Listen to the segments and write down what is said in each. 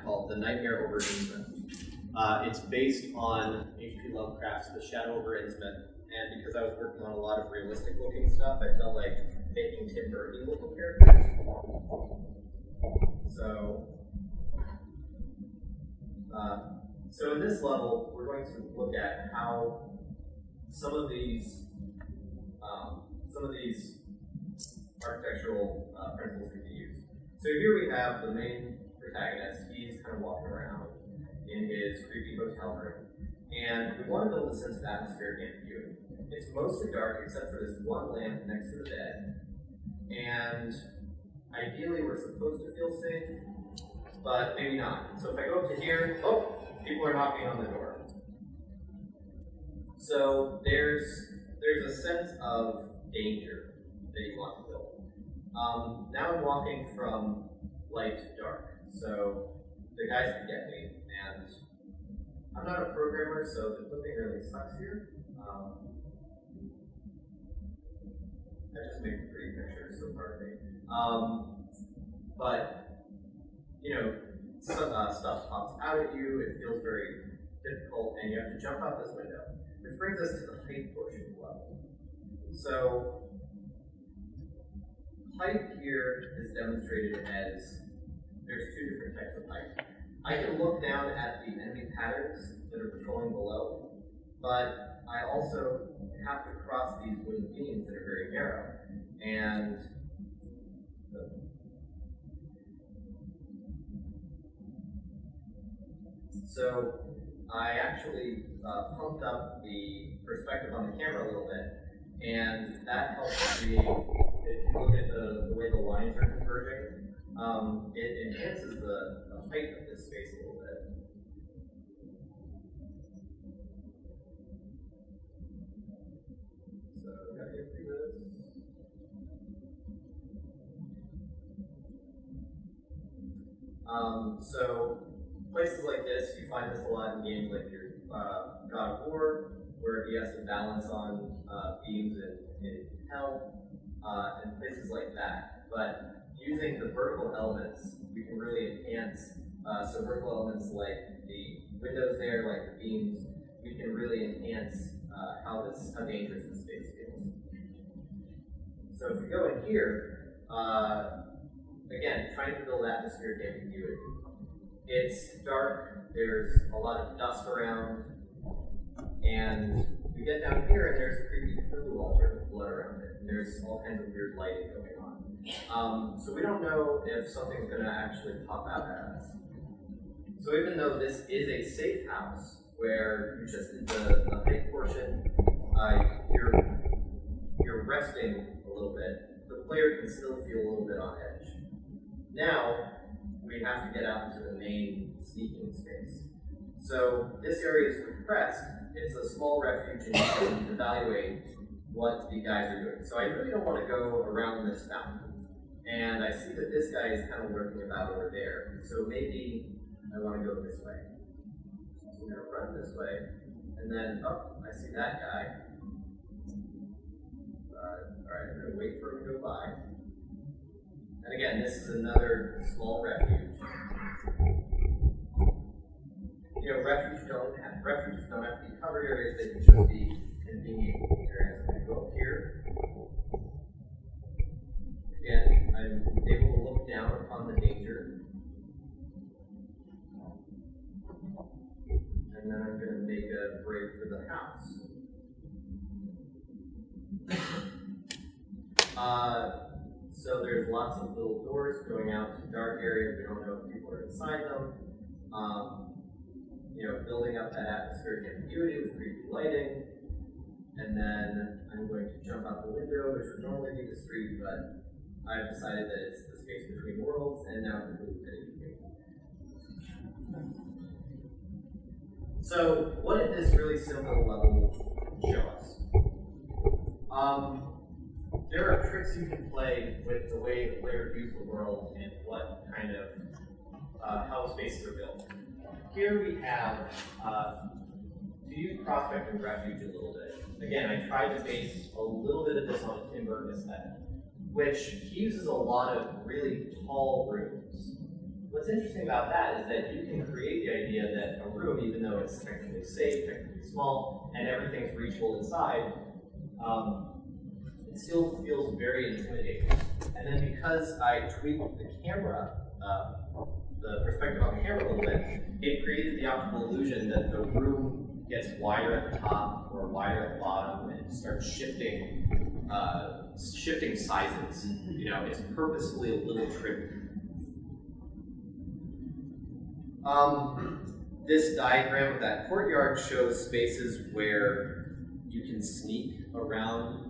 called The Nightmare Over Innsmouth. It's based on H.P. Lovecraft's The Shadow over Innsmouth, and because I was working on a lot of realistic looking stuff, I felt like making Tim Burton looking characters. So in this level, we're going to look at how some of these architectural principles can be used. So here we have the main protagonist. He's kind of walking around in his creepy hotel room, and we want to build a sense of atmospheric ambiguity. It's mostly dark except for this one lamp next to the bed, and ideally we're supposed to feel safe, but maybe not. So if I go up to here, oh, people are knocking on the door. So there's a sense of danger that you want to build. Now I'm walking from light to dark, so the guys can get me, and I'm not a programmer, so the clipping really sucks here. I just make a pretty picture, so pardon me. But, you know, stuff pops out at you, it feels very difficult, and you have to jump out this window. Which brings us to the height portion of the level. So, height here is demonstrated as there's two different types of height. I can look down at the enemy patterns that are patrolling below, but I also have to cross these wooden beams that are very narrow. And so I actually pumped up the perspective on the camera a little bit, and that helps create, if you look at the way the lines are converging, it enhances the height of this space a little bit. So we gotta get through this. So places like this, you find this a lot in games like your God of War, where he has to balance on beams in hell, and places like that. But using the vertical elements, we can really enhance, so vertical elements like the windows there, like the beams, we can really enhance how dangerous this space feels. So if we go in here, again, trying to build atmospheric ambiguity. It's dark, there's a lot of dust around, and we get down here and there's a creepy Cthulhu altar with blood around it, and there's all kinds of weird lighting going on. So we don't know if something's going to actually pop out at us. So even though this is a safe house, where you just did the height portion, you're resting a little bit, the player can still feel a little bit on edge. Now, we have to get out into the main sneaking space. So this area is compressed. It's a small refuge, and you can evaluate what the guys are doing. So I really don't want to go around this fountain. And I see that this guy is kind of lurking about over there. So maybe I want to go this way. So I'm going to run this way. And then, oh, I see that guy. Alright, I'm going to wait for him to go by. And again, this is another small refuge. You know, refuges don't have to be covered areas, they can just be convenient areas. I'm going to go up here. Again, I'm able to look down upon the danger. And then I'm going to make a break for the house. So there's lots of little doors going out to dark areas. We don't know if people are inside them. You know, building up that atmospheric ambiguity with creepy lighting. And then I'm going to jump out the window, which would normally be the street, but I've decided that it's the space between worlds, and now completely fitting me. So, what did this really simple level show us? There are tricks you can play with the way the player views the world and what kind of how spaces are built. Here we have to use Prospect and Refuge a little bit. Again, I tried to base a little bit of this on Tim Burton aesthetic, which he uses a lot of really tall rooms what's interesting about that is that you can create the idea that a room, even though it's technically safe, technically small, and everything's reachable inside, it still feels very intimidating. And then because I tweaked the camera, the perspective on the camera a little bit, it created the optical illusion that the room gets wider at the top or wider at the bottom and starts shifting, shifting sizes. You know, it's purposefully a little tricky. This diagram of that courtyard shows spaces where you can sneak around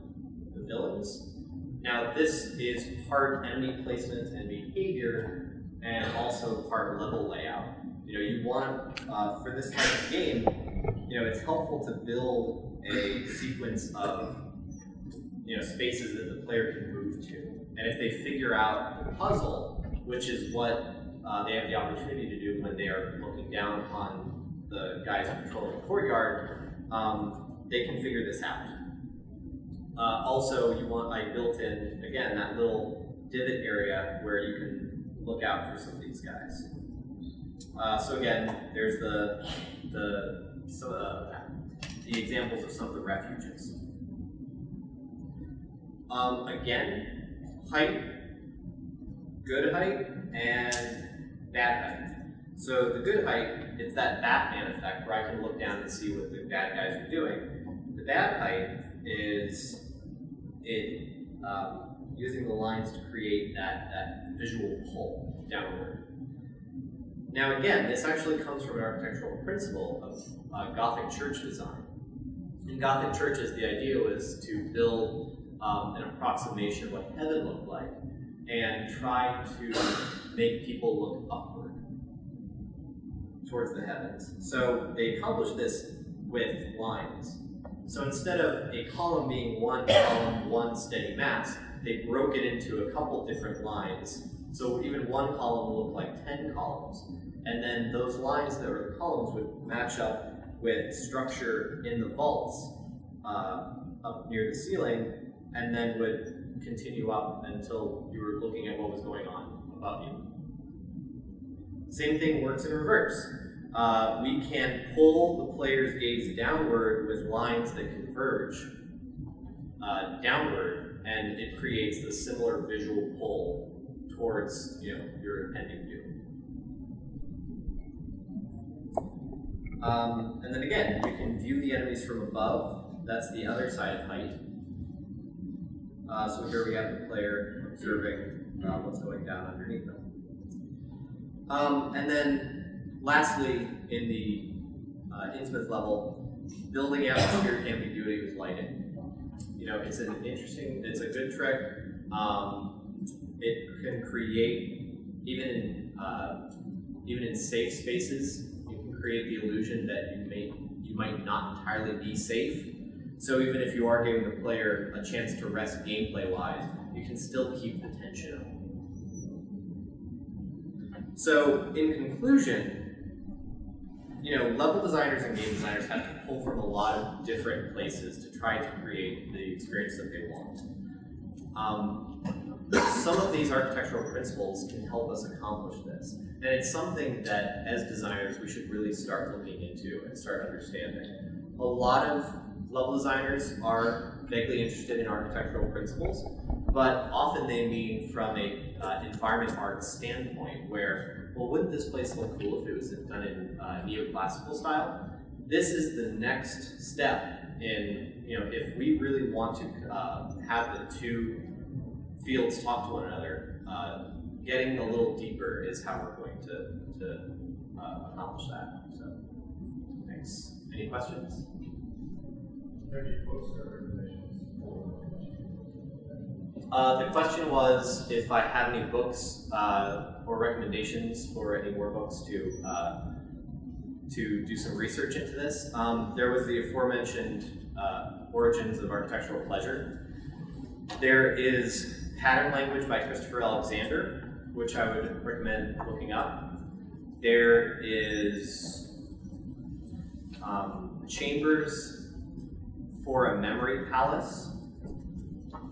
the villains. Now, this is part enemy placement and behavior, and also part level layout. You know, you want, for this type of game, you know, it's helpful to build a sequence of, you know, spaces that the player can move to. And if they figure out the puzzle, which is what they have the opportunity to do when they are looking down upon the guys controlling the courtyard, they can figure this out. Also, I built in, again, that little divot area where you can look out for some of these guys. So again, there's the examples of some of the refuges. Again, height, good height, and bad height. So the good height, it's that Batman effect where I can look down and see what the bad guys are doing. The bad height is using the lines to create that visual pull downward. Now again, this actually comes from an architectural principle of Gothic church design. In Gothic churches, the idea was to build an approximation of what heaven looked like and try to make people look upward towards the heavens. So they accomplished this with lines. So instead of a column being one column, one steady mass, they broke it into a couple different lines. So even one column looked like 10 columns. And then those lines that were the columns would match up with structure in the vaults up near the ceiling, and then would continue up until you were looking at what was going on above you. Same thing works in reverse. We can pull the player's gaze downward with lines that converge downward, and it creates the similar visual pull towards, you know, your impending doom. And then again, you can view the enemies from above. That's the other side of height. So here we have the player observing what's going down underneath them. And then lastly, in the Innsmouth level, building atmospheric ambiguity with lighting. You know, it's an interesting, it's a good trick. It can create, even in safe spaces, you can create the illusion that you might not entirely be safe. So even if you are giving the player a chance to rest gameplay-wise, you can still keep the tension up. So in conclusion, you know, level designers and game designers have to pull from a lot of different places to try to create the experience that they want. Some of these architectural principles can help us accomplish this. And it's something that, as designers, we should really start looking into and start understanding. A lot of level designers are vaguely interested in architectural principles, but often they mean from a environment art standpoint where, well, wouldn't this place look cool if it was done in neoclassical style? This is the next step in, you know, if we really want to have the two fields talk to one another, getting a little deeper is how we're going to accomplish that. So, thanks. Any questions? Any books or recommendations? The question was if I have any books or recommendations for any more books to do some research into this. There was the aforementioned Origins of Architectural Pleasure. There is Pattern Language by Christopher Alexander, which I would recommend looking up. There is Chambers for a Memory Palace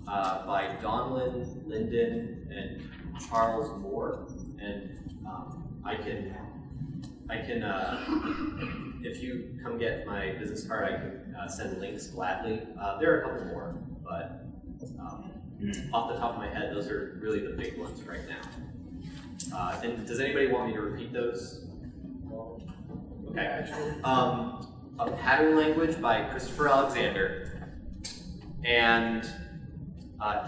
by Donlin, Linden, and Charles Moore. And I can, if you come get my business card, I can send links gladly. There are a couple more, but off the top of my head, those are really the big ones right now. And does anybody want me to repeat those? Okay. A Pattern Language by Christopher Alexander, and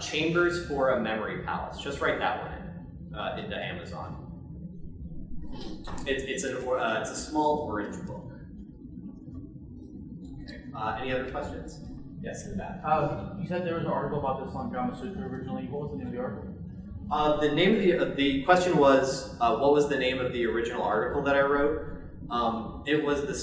Chambers for a Memory Palace. Just write that one in, into Amazon. It's a small orange book. Okay. Any other questions? Yes, in the back. You said there was an article about this on Gamma Sutra originally. What was the name of the article? The name of the question was, what was the name of the original article that I wrote? It was the